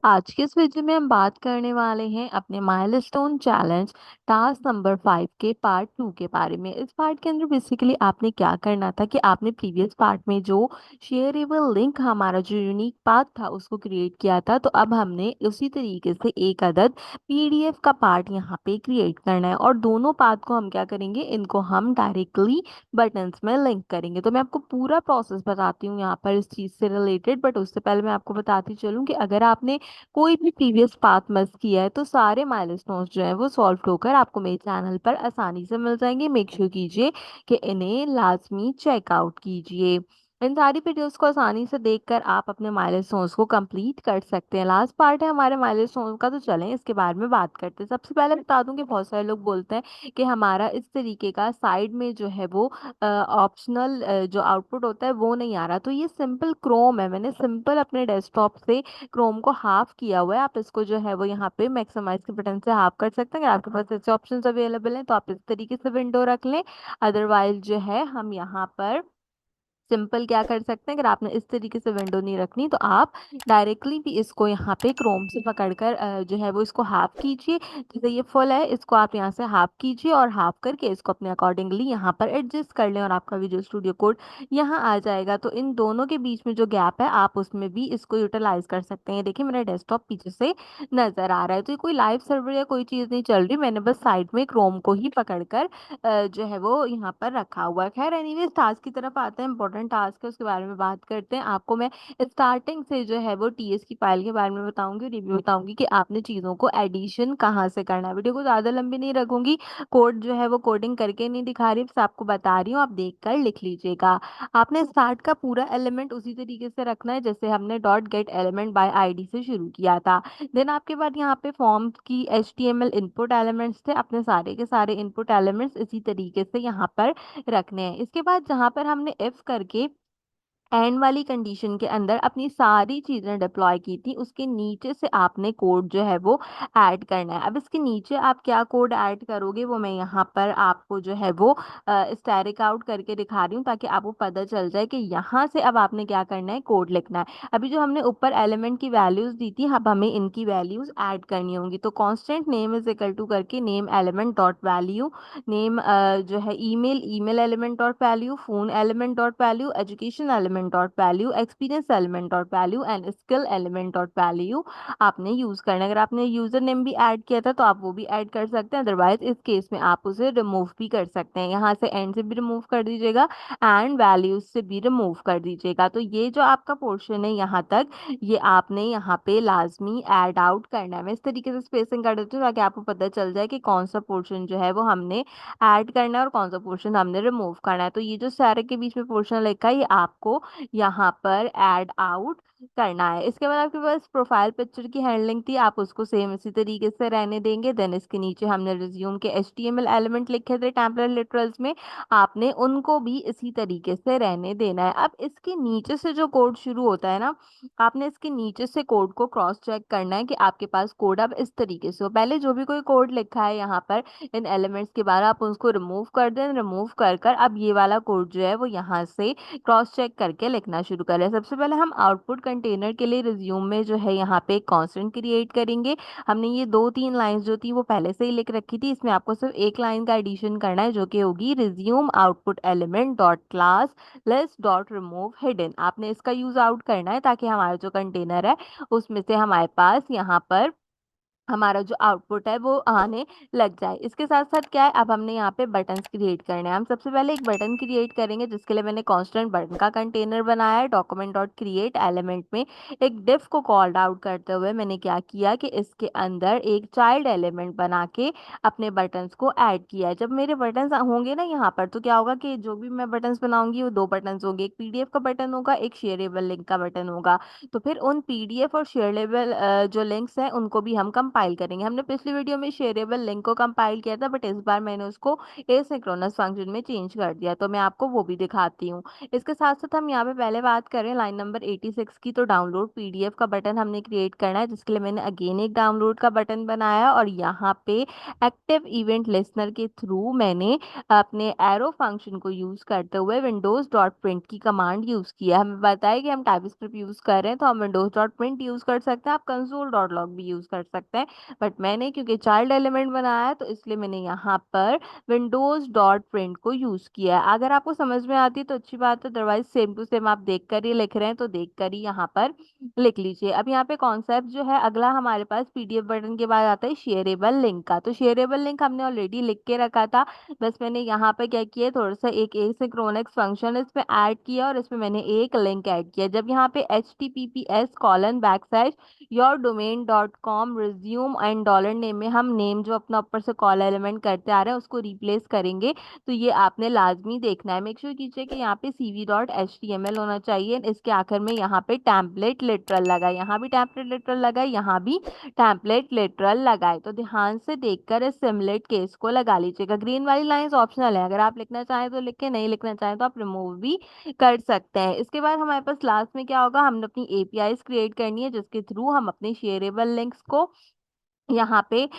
आज के इस वीडियो में हम बात करने वाले हैं अपने माइलस्टोन चैलेंज टास्क नंबर 5 के पार्ट 2 के बारे में। इस पार्ट के अंदर बेसिकली आपने क्या करना था कि आपने प्रीवियस पार्ट में जो शेयरेबल लिंक हमारा जो यूनिक पाथ था उसको क्रिएट किया था, तो अब हमने उसी तरीके से एक अदद पीडीएफ का पार्ट यहाँ पे क्रिएट करना है और दोनों पाथ को हम क्या करेंगे, इनको हम डायरेक्टली बटन्स में लिंक करेंगे। तो मैं आपको पूरा प्रोसेस बताती हूँ यहाँ पर इस चीज़ से रिलेटेड, बट उससे पहले मैं आपको बताती चलूँ कि अगर आपने कोई भी प्रीवियस पाथ मिस किया है तो सारे माइलस्टोन्स जो है वो सॉल्व होकर आपको मेरे चैनल पर आसानी से मिल जाएंगे। मेक श्योर कीजिए कि इन्हें लाजमी चेकआउट कीजिए। इन सारी वीडियोस को आसानी से देखकर आप अपने माइलस्टोन्स को कंप्लीट कर सकते हैं। लास्ट पार्ट है हमारे माइलस्टोन्स का, तो चलें इसके बारे में बात करते हैं। सबसे पहले बता दूं कि बहुत सारे लोग बोलते हैं कि हमारा इस तरीके का साइड में जो है वो ऑप्शनल जो आउटपुट होता है वो नहीं आ रहा। तो ये सिंपल क्रोम है, मैंने सिंपल अपने डेस्कटॉप से क्रोम को हाफ किया हुआ है। आप इसको जो है वो यहाँ पे मैक्सिमाइज के बटन से हाफ कर सकते हैं। अगर आपके पास ऐसे ऑप्शंस अवेलेबल हैं तो आप इस तरीके से विंडो रख लें। अदरवाइज जो है हम यहाँ पर सिंपल क्या कर सकते हैं, अगर आपने इस तरीके से विंडो नहीं रखनी तो आप डायरेक्टली भी इसको यहाँ पे क्रोम से पकड़कर जो है वो इसको हाफ कीजिए। जैसे ये फुल है इसको आप यहाँ से हाफ कीजिए और हाफ करके इसको अपने अकॉर्डिंगली यहाँ पर एडजस्ट कर लें और आपका विजुअल स्टूडियो कोड यहाँ आ जाएगा। तो इन दोनों के बीच में जो गैप है आप उसमें भी इसको यूटिलाइज कर सकते हैं। देखिए मेरा डेस्कटॉप पीछे से नजर आ रहा है, तो ये कोई लाइव सर्वर या कोई चीज़ नहीं चल रही, मैंने बस साइड में क्रोम को ही पकड़कर जो है वो यहाँ पर रखा हुआ है। खैर एनीवेज टास्क की तरफ आते हैं, इंपॉर्टेंट टास्क है उसके बारे में बात करते हैं। आपको मैं स्टार्टिंग से जो है वो टीएस की फाइल के बारे में बताऊंगी, रिव्यू बताऊंगी कि आपने चीज़ों को एडिशन कहाँ से करना है। वीडियो को ज़्यादा लंबी नहीं रखूंगी, कोड जो है वो कोडिंग करके नहीं दिखा रही, बस आपको बता रही हूँ, आप देख कर लिख लीजिएगा। आपने स्टार्ट का पूरा एलिमेंट उसी तरीके से रखना है जैसे हमने dot gate element by ID से शुरू किया था। देन आपके बाद यहाँ पे फॉर्म की HTML इनपुट एलिमेंट्स थे, अपने सारे के सारे इनपुट एलिमेंट्स इसी तरीके से यहाँ पर रखने हैं। इसके बाद जहाँ पर हमने इफ करके एंड वाली कंडीशन के अंदर अपनी सारी चीजें डिप्लॉय की थी, उसके नीचे से आपने कोड जो है वो ऐड करना है। अब इसके नीचे आप क्या कोड ऐड करोगे वो मैं यहाँ पर आपको जो है वो स्टैरिक आउट करके दिखा रही हूँ ताकि आपको पता चल जाए कि यहाँ से अब आपने क्या करना है, कोड लिखना है। अभी जो हमने ऊपर एलिमेंट की वैल्यूज दी थी अब हमें इनकी वैल्यूज ऐड करनी होंगी। तो constant name is equal to करके name element dot value, name जो है email, email element dot value, phone element dot value, education element dot value, experience element dot value and skill element dot value आपने use करना है। अगर आपने user name भी add किया था तो आप वो भी ऐड कर सकते हैं, अदरवाइज इस केस में आप उसे रिमूव भी कर सकते हैं। यहाँ से एंड से भी रिमूव कर दीजिएगा एंड वैल्यूज से भी रिमूव कर दीजिएगा। तो ये जो आपका पोर्शन है यहाँ तक, ये आपने यहाँ पे लाजमी ऐड आउट करना है। मैं इस तरीके से स्पेसिंग कर देती हूँ ताकि आपको पता चल जाए कि कौन सा पोर्शन जो है वो हमने ऐड करना है और कौन सा पोर्शन हमने रिमूव करना है। तो ये जो सारे के बीच में पोर्शन लिखा है ये आपको यहाँ पर ऐड आउट करना है। इसके बाद आपके पास प्रोफाइल पिक्चर की हैंडलिंग थी, आप उसको सेम इसी तरीके से रहने देंगे। देन इसके नीचे हमने रिज्यूम के HTML एलिमेंट लिखे थे टेम्पलेट लिटरल्स में, आपने उनको भी इसी तरीके से रहने देना है। अब इसके नीचे से जो कोड शुरू होता है ना, आपने इसके नीचे से कोड को क्रॉस चेक करना है कि आपके पास कोड अब इस तरीके से हो। पहले जो भी कोई कोड लिखा है यहाँ पर इन एलिमेंट्स के बाद आप उसको रिमूव कर दें, रिमूव कर कर अब ये वाला कोड जो है वो यहाँ से क्रॉस चेक करके लिखना शुरू करें। सबसे पहले हम आउटपुट कंटेनर के लिए रिज्यूम में जो है यहाँ पे एक कांस्टेंट क्रिएट करेंगे। हमने ये 2-3 लाइंस जो थी वो पहले से ही लिख रखी थी, इसमें आपको सिर्फ एक लाइन का एडिशन करना है जो कि होगी resume output element dot class list dot remove hidden. आपने इसका यूज आउट करना है ताकि हमारा जो कंटेनर है उसमें से हमारे पास यहाँ पर हमारा जो आउटपुट है वो आने लग जाए। इसके साथ साथ क्या है, अब हमने यहाँ पे बटन्स क्रिएट करने हैं। हम सबसे पहले एक बटन क्रिएट करेंगे जिसके लिए मैंने कांस्टेंट बटन का कंटेनर बनाया है। डॉक्यूमेंट डॉट क्रिएट एलिमेंट में एक डिफ को कॉल्ड आउट करते हुए मैंने क्या किया कि इसके अंदर एक चाइल्ड एलिमेंट बना के अपने बटन्स को ऐड किया है। जब मेरे बटन्स होंगे ना यहाँ पर तो क्या होगा कि जो भी मैं बटन्स बनाऊंगी वो दो बटन्स होंगे, एक PDF का बटन होगा, एक शेयरेबल लिंक का बटन होगा। तो फिर उन PDF और शेयरेबल जो लिंक्स हैं उनको भी हम कंपाइल करेंगे। हमने पिछली वीडियो में शेयरेबल लिंक को कंपाइल किया था, बट इस बार मैंने उसको एसिंक्रोनस फंक्शन में चेंज कर दिया, तो मैं आपको वो भी दिखाती हूँ। इसके साथ साथ हम यहाँ पे पहले बात करें लाइन नंबर 86 की, तो डाउनलोड पीडीएफ का बटन हमने क्रिएट करना है, जिसके लिए मैंने अगेन एक डाउनलोड का बटन बनाया और यहाँ पे एक्टिव इवेंट लिस्नर के थ्रू मैंने अपने एरो फंक्शन को यूज करते हुए विंडोज डॉट प्रिंट की कमांड यूज किया। हमें बताया कि हम टाइपस्क्रिप्ट यूज कर रहे हैं तो हम विंडोज डॉट प्रिंट यूज कर सकते हैं, आप कंसोल डॉट लॉग भी यूज कर सकते हैं, बट मैंने क्योंकि चाइल्ड एलिमेंट बनाया है तो इसलिए मैंने यहाँ पर विंडोज डॉट प्रिंट को यूज किया है। अगर आपको समझ में आती है तो अच्छी बात है, अदरवाइज सेम टू सेम आप देख कर ही लिख रहे हैं तो देख कर ही यहाँ पर लिख लीजिए। अब यहाँ पे कॉन्सेप्ट जो है अगला हमारे पास पीडीएफ बटन के बाद आता है शेयरेबल लिंक का। तो शेयरेबल लिंक हमने ऑलरेडी लिख के रखा था, बस मैंने यहाँ पे क्या किया, थोड़ा सा एक एसिंक्रोनस फंक्शन इसमें ऐड किया और इसमें मैंने एक लिंक ऐड किया। जब यहाँ पे https:// yourdomain.com resume and dollar name में हम नेम जो अपना ऊपर से कॉल एलिमेंट करते आ रहे हैं उसको रिप्लेस करेंगे, तो ये आपने लाजमी देखना है। मेक श्योर कीजिए कि यहाँ पे cv.html होना चाहिए। इसके आखिर में यहाँ पे टेम्पलेट लिटरल लगा, यहाँ भी टेम्पलेट लिटरल लगा, यहाँ भी टेम्पलेट लिटरल लगाए। तो ध्यान से देखकर इस सिमुलेट केस को लगा लीजिएगा। ग्रीन वाली लाइंस ऑप्शनल है, अगर आप लिखना चाहें तो लिखें, नहीं लिखना चाहें तो आप रिमूव भी कर सकते हैं। इसके बाद हमारे पास लास्ट में क्या होगा, हमने अपनी एपीआईज क्रिएट करनी है जिसके थ्रू हम अपने शेयरेबल लिंक्स को यहाँ पे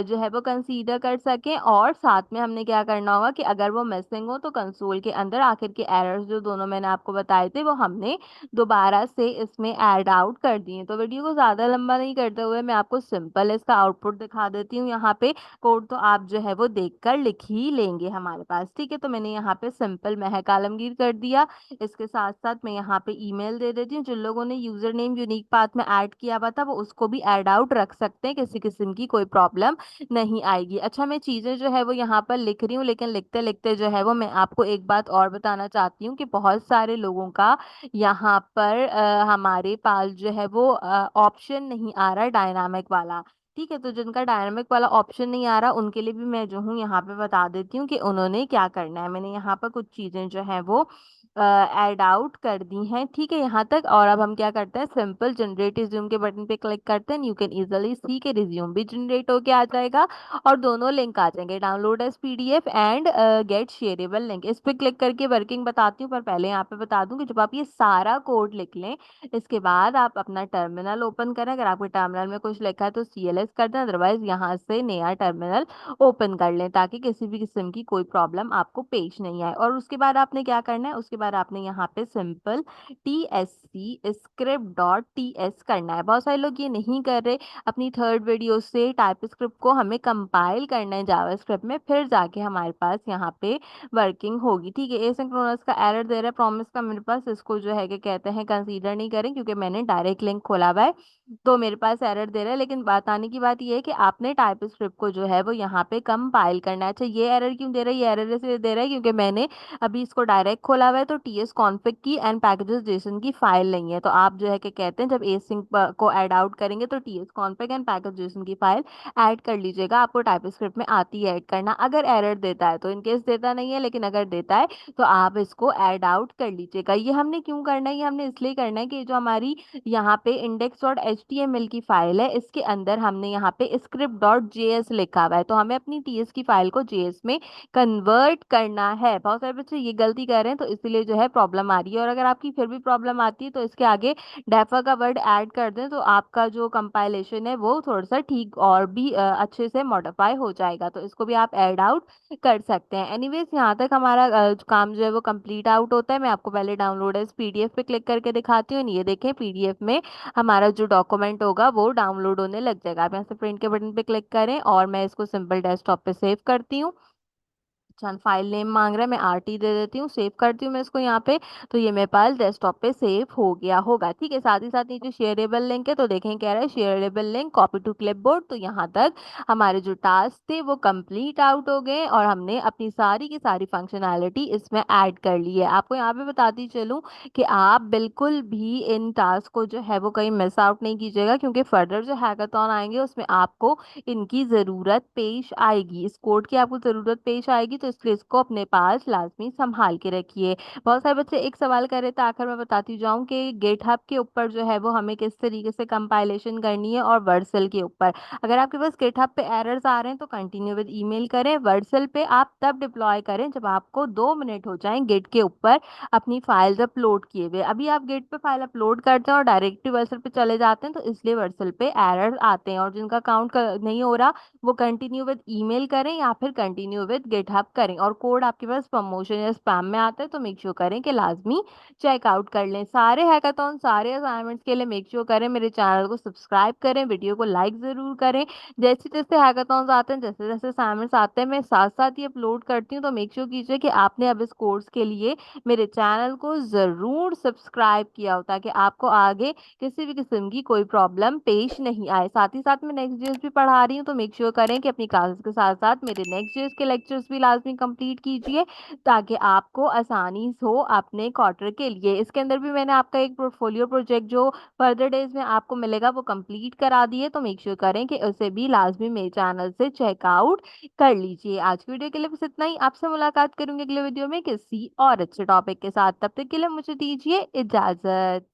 जो है वो कंसीडर कर सकें, और साथ में हमने क्या करना होगा कि अगर वो मिसिंग हो तो कंसोल के अंदर आखिर के एरर्स जो दोनों मैंने आपको बताए थे वो हमने दोबारा से इसमें ऐड आउट कर दिए। तो वीडियो को ज्यादा लंबा नहीं करते हुए मैं आपको सिंपल इसका आउटपुट दिखा देती हूँ। यहाँ पे कोड तो आप जो है वो देखकर लिख ही लेंगे हमारे पास, ठीक है। तो मैंने यहाँ पे सिंपल महक आलमगीर कर दिया। इसके साथ साथ मैं यहाँ पे ईमेल दे देती हूँ। जिन लोगों ने यूजर नेम यूनिक पाथ में ऐड किया हुआ था वो उसको भी ऐड आउट रख सकते हैं, किसी किस्म की कोई प्रॉब्लम नहीं आएगी। अच्छा, मैं चीजें जो है वो यहाँ पर लिख रही हूँ, लेकिन लिखते लिखते जो है वो मैं आपको एक बात और बताना चाहती हूँ कि बहुत सारे लोगों का यहाँ पर हमारे पास जो है वो ऑप्शन नहीं आ रहा डायनामिक वाला, ठीक है। तो जिनका डायनामिक वाला ऑप्शन नहीं आ रहा उनके लिए भी मैं जो हूँ यहाँ पे बता देती हूँ कि उन्होंने क्या करना है। मैंने यहाँ पर कुछ चीजें जो है वो ऐड आउट कर दी हैं, ठीक है यहाँ तक। और अब हम क्या करते हैं, सिंपल जनरेट रिज्यूम के बटन पे क्लिक करते हैं। यू कैन इजीली सी के रिज्यूम भी जनरेट होके आ जाएगा और दोनों लिंक आ जाएंगे, download as PDF and get shareable link. इस पे क्लिक करके वर्किंग बताती हूँ, पर पहले यहाँ पे बता दूं कि जब आप ये सारा कोड लिख लें इसके बाद आप अपना टर्मिनल ओपन करें। अगर आपके टर्मिनल में कुछ लिखा है तो सीएलएस कर दें, अदरवाइज यहाँ से नया टर्मिनल ओपन कर लें ताकि किसी भी किस्म की कोई प्रॉब्लम आपको पेश नहीं आए। और उसके बाद आपने क्या करना है, उसके बाद आपने यहाँ पे simple TSC script dot TS करना है। बहुत सारे लोग ये नहीं कर रहे, अपनी थर्ड वीडियो से टाइप स्क्रिप्ट को हमें कंपाइल करना है जावास्क्रिप्ट में, फिर जाके हमारे पास यहाँ पे वर्किंग होगी, ठीक है। एसिंक्रोनस का एरर दे रहा है प्रॉमिस का मेरे पास, इसको जो है कि कहते हैं कंसीडर नहीं करें क्योंकि मैंने डायरेक्ट लिंक खोला हुआ है तो मेरे पास एरर दे रहा है। लेकिन बात आने की बात ये है कि आपने टाइप स्क्रिप्ट को जो है वो यहाँ पे कंपाइल करना है। अच्छा, ये एरर क्यों दे रहा है, ये एरर इसलिए दे रहा है क्योंकि मैंने अभी इसको डायरेक्ट खोला हुआ है तो टीएस कॉन्फिग की एंड पैकेजेस जेसन की फाइल नहीं है। तो आप जो है कि कहते हैं जब एसिंक को ऐड आउट करेंगे तो TS config and package JSON की फाइल ऐड कर लीजिएगा, आपको टाइप स्क्रिप्ट में आती है ऐड करना। अगर एरर देता है तो इनकेस देता नहीं है, लेकिन अगर देता है तो आप इसको ऐड आउट कर लीजिएगा। ये हमने क्यों करना है, ये हमने इसलिए करना है कि जो हमारी यहाँ पे index.html की फाइल है इसके अंदर हमने यहाँ पे script.js लिखा हुआ है, तो हमें अपनी टीएस की फाइल को जेएस में कन्वर्ट करना है। बहुत सारे बच्चे ये गलती कर रहे हैं तो इसीलिए जो है प्रॉब्लम आ रही है। और अगर आपकी फिर भी प्रॉब्लम आती है तो इसके आगे डेफा का वर्ड ऐड कर दें तो आपका जो कंपाइलेशन है वो थोड़ा सा ठीक और भी अच्छे से मॉडिफाई हो जाएगा, तो इसको भी आप ऐड आउट कर सकते हैं। एनीवेज, यहाँ तक हमारा काम जो है वो कंप्लीट आउट होता है। मैं आपको पहले डाउनलोड एज पीडीएफ पे क्लिक करके दिखाती हूँ। ये देखें, पीडीएफ में हमारा जो डॉक्यूमेंट होगा वो डाउनलोड होने लग जाएगा। आप यहाँ से प्रिंट के बटन पे क्लिक करें और मैं इसको सिंपल डेस्कटॉप पे सेव करती हूँ। चल, फाइल नेम मांग रहा है, मैं आरटी दे देती हूँ, सेव करती हूँ मैं इसको यहाँ पे, तो ये मेरे पास डेस्कटॉप पे सेव हो गया होगा, ठीक है। साथ ही साथ नीचे शेयरेबल लिंक है तो देखें क्या रहा है, shareable link copy to clipboard. तो यहाँ तक हमारे जो टास्क थे वो कंप्लीट आउट हो गए और हमने अपनी सारी की सारी फंक्शनैलिटी इसमें ऐड कर ली है। आपको यहाँ पे बताती चलूँ कि आप बिल्कुल भी इन टास्क को जो है वो कहीं मिस आउट नहीं कीजिएगा, क्योंकि फर्दर जो हैकाथॉन आएंगे उसमें आपको इनकी जरूरत पेश आएगी, इस कोड की आपको जरूरत पेश आएगी। तो तो इसलिए इसको अपने पास लाज़मी सँभाल के रखिए। बहुत सारे बच्चे एक सवाल कर रहे थे, आखिर मैं बताती जाऊँ कि गिटहब के ऊपर जो है वो हमें किस तरीके से कंपाइलेशन करनी है और वर्डसेल के ऊपर। अगर आपके पास गिटहब पे एरर्स आ रहे हैं तो कंटिन्यू विद ईमेल करें, वर्डसेल पे आप तब डिप्लॉय करें जब आपको 2 मिनट हो जाएँ गिट के ऊपर अपनी फाइल्स अपलोड किए हुए। अभी आप गिट पे फाइल अपलोड करते हैं और डायरेक्टली वर्डसेल पे चले जाते हैं तो इसलिए वर्डसेल पे एरर आते हैं, और जिनका अकाउंट नहीं हो रहा वो कंटिन्यू विद ईमेल करें या फिर कंटिन्यू विद गिटहब करें। और कोड आपके पास प्रमोशन या स्पैम में आता है तो मेक श्योर करें कि लाजमी चेकआउट कर लें। सारे हैकाथॉन, सारे असाइनमेंट्स के लिए मेक श्योर करें मेरे चैनल को सब्सक्राइब करें, वीडियो को लाइक ज़रूर करें। जैसे-जैसे हैकाथॉन्स आते हैं, जैसे-जैसे असाइनमेंट्स आते हैं, मैं साथ-साथ ही अपलोड करती हूँ, तो मेक श्योर कीजिए कि आपने अब इस कोर्स के लिए मेरे चैनल को ज़रूर सब्सक्राइब किया हो ताकि आपको आगे किसी भी किस्म की कोई प्रॉब्लम पेश नहीं आए। साथ ही साथ मैं नेक्स्ट जेएस भी पढ़ा रही हूँ, तो मेक श्योर करें कि अपनी क्लासेस के साथ-साथ मेरे नेक्स्ट जेएस के लेक्चर्स भी लाज़मी कंप्लीट कीजिए ताकि आपको आसानी हो अपने क्वार्टर के लिए। इसके अंदर भी मैंने आपका एक पोर्टफोलियो प्रोजेक्ट जो फर्दर डेज़ में आपको मिलेगा वो कंप्लीट करा दिए, तो मेक श्योर करें कि उसे भी लाज़मी मेरे चैनल से चेकआउट कर लीजिए। आज की वीडियो के लिए बस इतना ही। आपसे मुलाकात करूँगी अगले वीडियो में किसी और अच्छे टॉपिक के साथ। तब तक के लिए मुझे दीजिए इजाज़त।